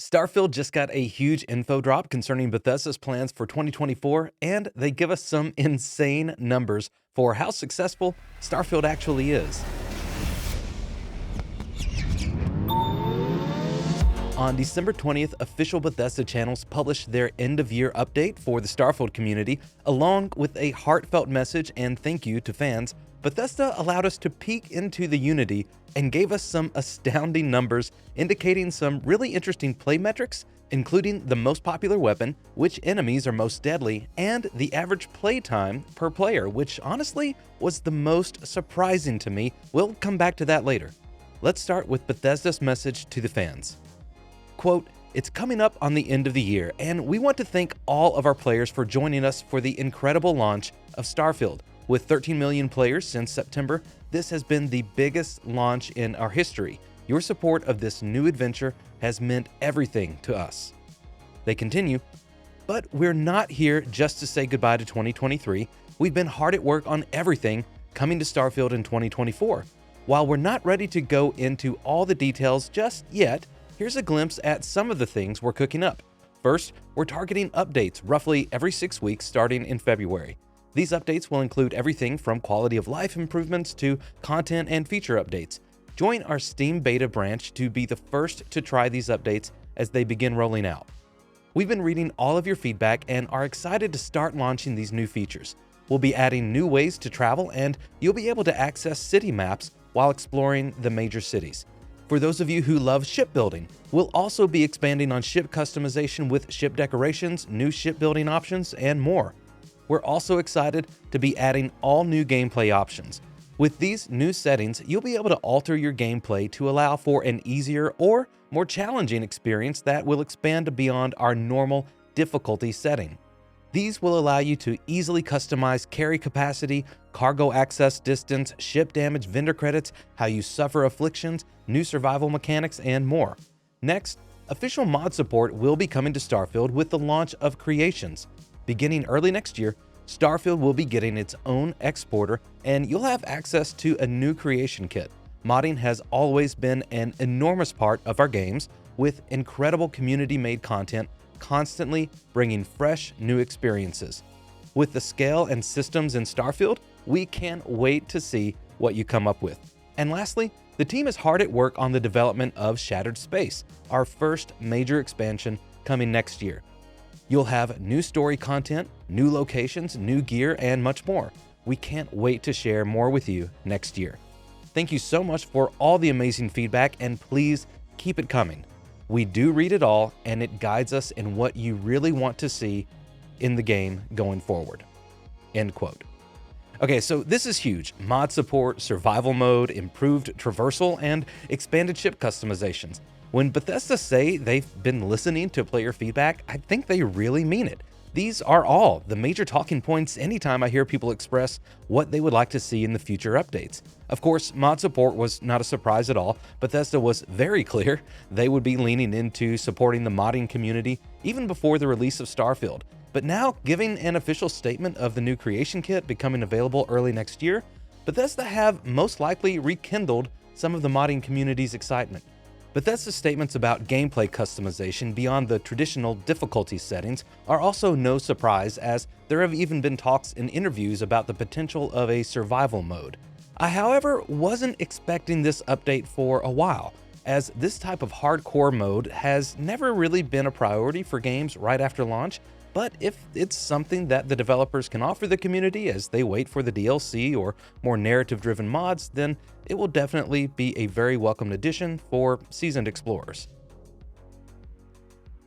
Starfield just got a huge info drop concerning Bethesda's plans for 2024, and they give us some insane numbers for how successful Starfield actually is. On December 20th, official Bethesda channels published their end-of-year update for the Starfield community, along with a heartfelt message and thank you to fans. Bethesda allowed us to peek into the Unity and gave us some astounding numbers indicating some really interesting play metrics, including the most popular weapon, which enemies are most deadly, and the average play time per player, which honestly was the most surprising to me. We'll come back to that later. Let's start with Bethesda's message to the fans. Quote, "It's coming up on the end of the year, and we want to thank all of our players for joining us for the incredible launch of Starfield. With 13 million players since September, this has been the biggest launch in our history. Your support of this new adventure has meant everything to us." They continue, "But we're not here just to say goodbye to 2023. We've been hard at work on everything coming to Starfield in 2024. While we're not ready to go into all the details just yet, here's a glimpse at some of the things we're cooking up. First, we're targeting updates roughly every 6 weeks starting in February. These updates will include everything from quality of life improvements to content and feature updates. Join our Steam beta branch to be the first to try these updates as they begin rolling out. We've been reading all of your feedback and are excited to start launching these new features. We'll be adding new ways to travel, and you'll be able to access city maps while exploring the major cities. For those of you who love shipbuilding, we'll also be expanding on ship customization with ship decorations, new shipbuilding options, and more. We're also excited to be adding all new gameplay options. With these new settings, you'll be able to alter your gameplay to allow for an easier or more challenging experience that will expand beyond our normal difficulty setting. These will allow you to easily customize carry capacity, cargo access distance, ship damage, vendor credits, how you suffer afflictions, new survival mechanics, and more. Next, official mod support will be coming to Starfield with the launch of Creations. Beginning early next year, Starfield will be getting its own exporter, and you'll have access to a new creation kit. Modding has always been an enormous part of our games, with incredible community-made content constantly bringing fresh new experiences. With the scale and systems in Starfield, we can't wait to see what you come up with. And lastly, the team is hard at work on the development of Shattered Space, our first major expansion coming next year. You'll have new story content, new locations, new gear, and much more. We can't wait to share more with you next year. Thank you so much for all the amazing feedback, and please keep it coming. We do read it all, and it guides us in what you really want to see in the game going forward." End quote. Okay, so this is huge. Mod support, survival mode, improved traversal, and expanded ship customizations. When Bethesda say they've been listening to player feedback, I think they really mean it. These are all the major talking points anytime I hear people express what they would like to see in the future updates. Of course, mod support was not a surprise at all. Bethesda was very clear they would be leaning into supporting the modding community even before the release of Starfield. But now, giving an official statement of the new creation kit becoming available early next year, Bethesda have most likely rekindled some of the modding community's excitement. Bethesda's statements about gameplay customization beyond the traditional difficulty settings are also no surprise, as there have even been talks in interviews about the potential of a survival mode. I, however, wasn't expecting this update for a while, as this type of hardcore mode has never really been a priority for games right after launch. But if it's something that the developers can offer the community as they wait for the DLC or more narrative-driven mods, then it will definitely be a very welcome addition for seasoned explorers.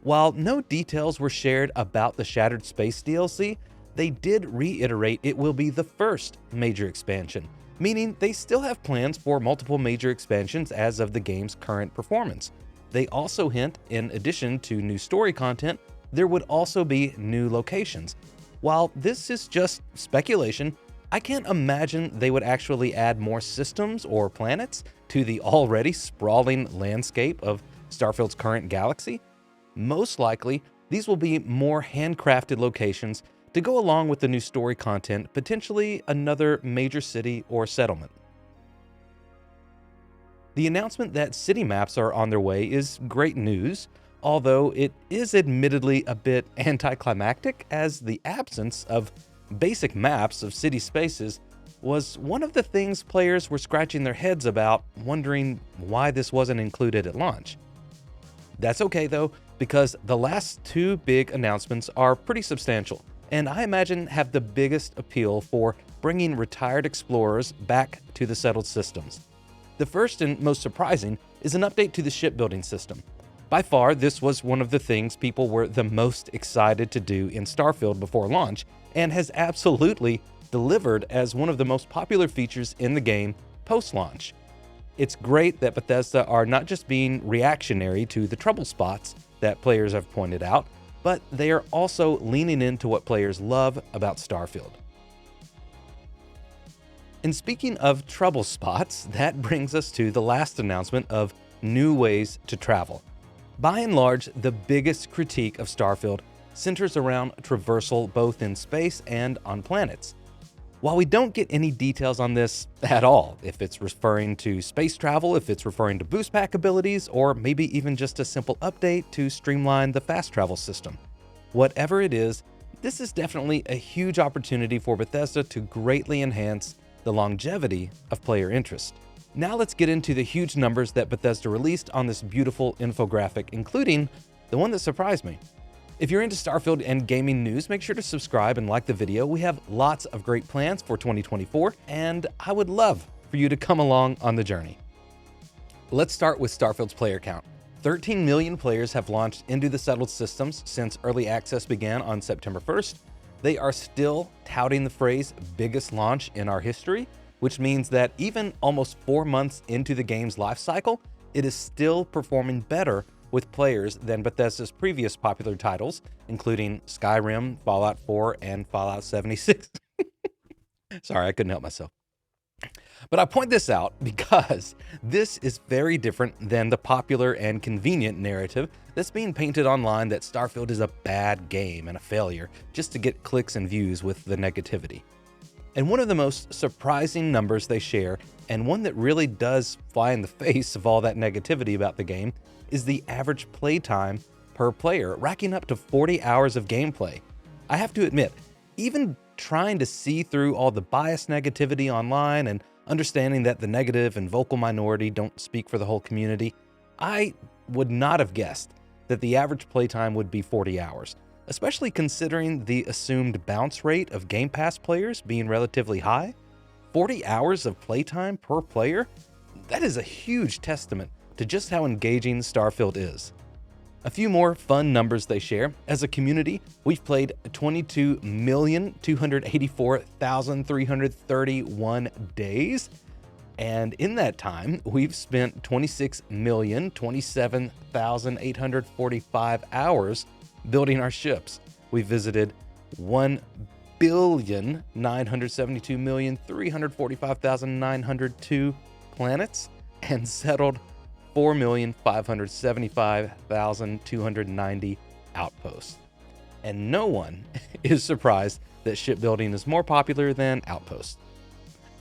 While no details were shared about the Shattered Space DLC, they did reiterate it will be the first major expansion, meaning they still have plans for multiple major expansions as of the game's current performance. They also hint, in addition to new story content, there would also be new locations. While this is just speculation, I can't imagine they would actually add more systems or planets to the already sprawling landscape of Starfield's current galaxy. Most likely, these will be more handcrafted locations to go along with the new story content, potentially another major city or settlement. The announcement that city maps are on their way is great news. although it is admittedly a bit anticlimactic, as the absence of basic maps of city spaces was one of the things players were scratching their heads about, wondering why this wasn't included at launch. That's okay though, because the last two big announcements are pretty substantial, and I imagine have the biggest appeal for bringing retired explorers back to the settled systems. The first and most surprising is an update to the shipbuilding system. By far, this was one of the things people were the most excited to do in Starfield before launch, and has absolutely delivered as one of the most popular features in the game post-launch. It's great that Bethesda are not just being reactionary to the trouble spots that players have pointed out, but they are also leaning into what players love about Starfield. And speaking of trouble spots, that brings us to the last announcement of new ways to travel. By and large, the biggest critique of Starfield centers around traversal both in space and on planets. While we don't get any details on this at all, if it's referring to space travel, if it's referring to boost pack abilities, or maybe even just a simple update to streamline the fast travel system. Whatever it is, this is definitely a huge opportunity for Bethesda to greatly enhance the longevity of player interest. Now let's get into the huge numbers that Bethesda released on this beautiful infographic, including the one that surprised me. If you're into Starfield and gaming news, make sure to subscribe and like the video. We have lots of great plans for 2024, and I would love for you to come along on the journey. Let's start with Starfield's player count. 13 million players have launched into the settled systems since early access began on September 1st. They are still touting the phrase biggest launch in our history, which means that even almost 4 months into the game's life cycle, it is still performing better with players than Bethesda's previous popular titles, including Skyrim, Fallout 4, and Fallout 76. Sorry, I couldn't help myself. But I point this out because this is very different than the popular and convenient narrative that's being painted online that Starfield is a bad game and a failure just to get clicks and views with the negativity. And one of the most surprising numbers they share, and one that really does fly in the face of all that negativity about the game, is the average playtime per player, racking up to 40 hours of gameplay. I have to admit, even trying to see through all the biased negativity online and understanding that the negative and vocal minority don't speak for the whole community, I would not have guessed that the average playtime would be 40 hours, especially considering the assumed bounce rate of Game Pass players being relatively high. 40 hours of playtime per player? That is a huge testament to just how engaging Starfield is. A few more fun numbers they share. As a community, we've played 22,284,331 days. And in that time, we've spent 26,027,845 hours building our ships. We visited 1,972,345,902 planets and settled 4,575,290 outposts. And no one is surprised that shipbuilding is more popular than outposts.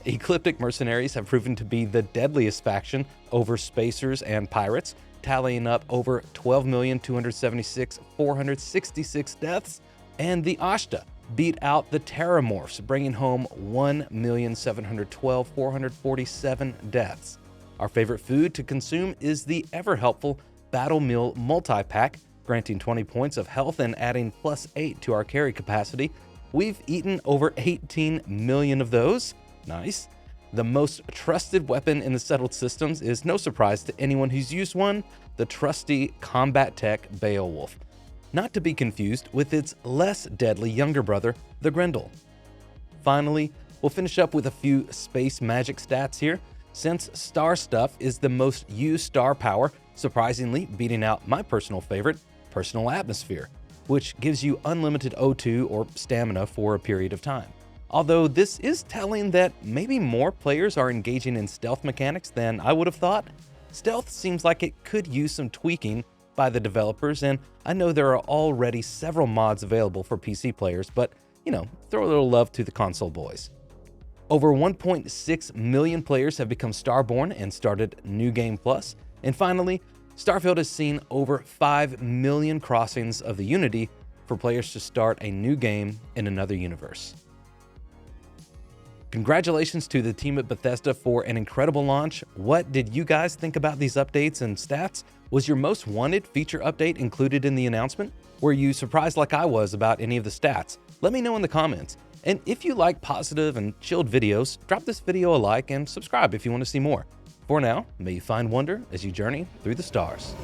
Ecliptic mercenaries have proven to be the deadliest faction over spacers and pirates, tallying up over 12,276,466 deaths, and the Ashta beat out the Terramorphs, bringing home 1,712,447 deaths. Our favorite food to consume is the ever-helpful Battle Meal Multi-Pack, granting 20 points of health and adding +8 to our carry capacity. We've eaten over 18 million of those. Nice. The most trusted weapon in the settled systems is no surprise to anyone who's used one, the trusty combat tech Beowulf. Not to be confused with its less deadly younger brother, the Grendel. Finally, we'll finish up with a few space magic stats here. Since Star Stuff is the most used star power, surprisingly beating out my personal favorite, Personal Atmosphere, which gives you unlimited O2 or stamina for a period of time. Although this is telling that maybe more players are engaging in stealth mechanics than I would have thought. Stealth seems like it could use some tweaking by the developers, and I know there are already several mods available for PC players, but throw a little love to the console boys. Over 1.6 million players have become Starborn and started New Game Plus. And finally, Starfield has seen over 5 million crossings of the Unity for players to start a new game in another universe. Congratulations to the team at Bethesda for an incredible launch. What did you guys think about these updates and stats? Was your most wanted feature update included in the announcement? Were you surprised like I was about any of the stats? Let me know in the comments. And if you like positive and chilled videos, drop this video a like and subscribe if you want to see more. For now, may you find wonder as you journey through the stars.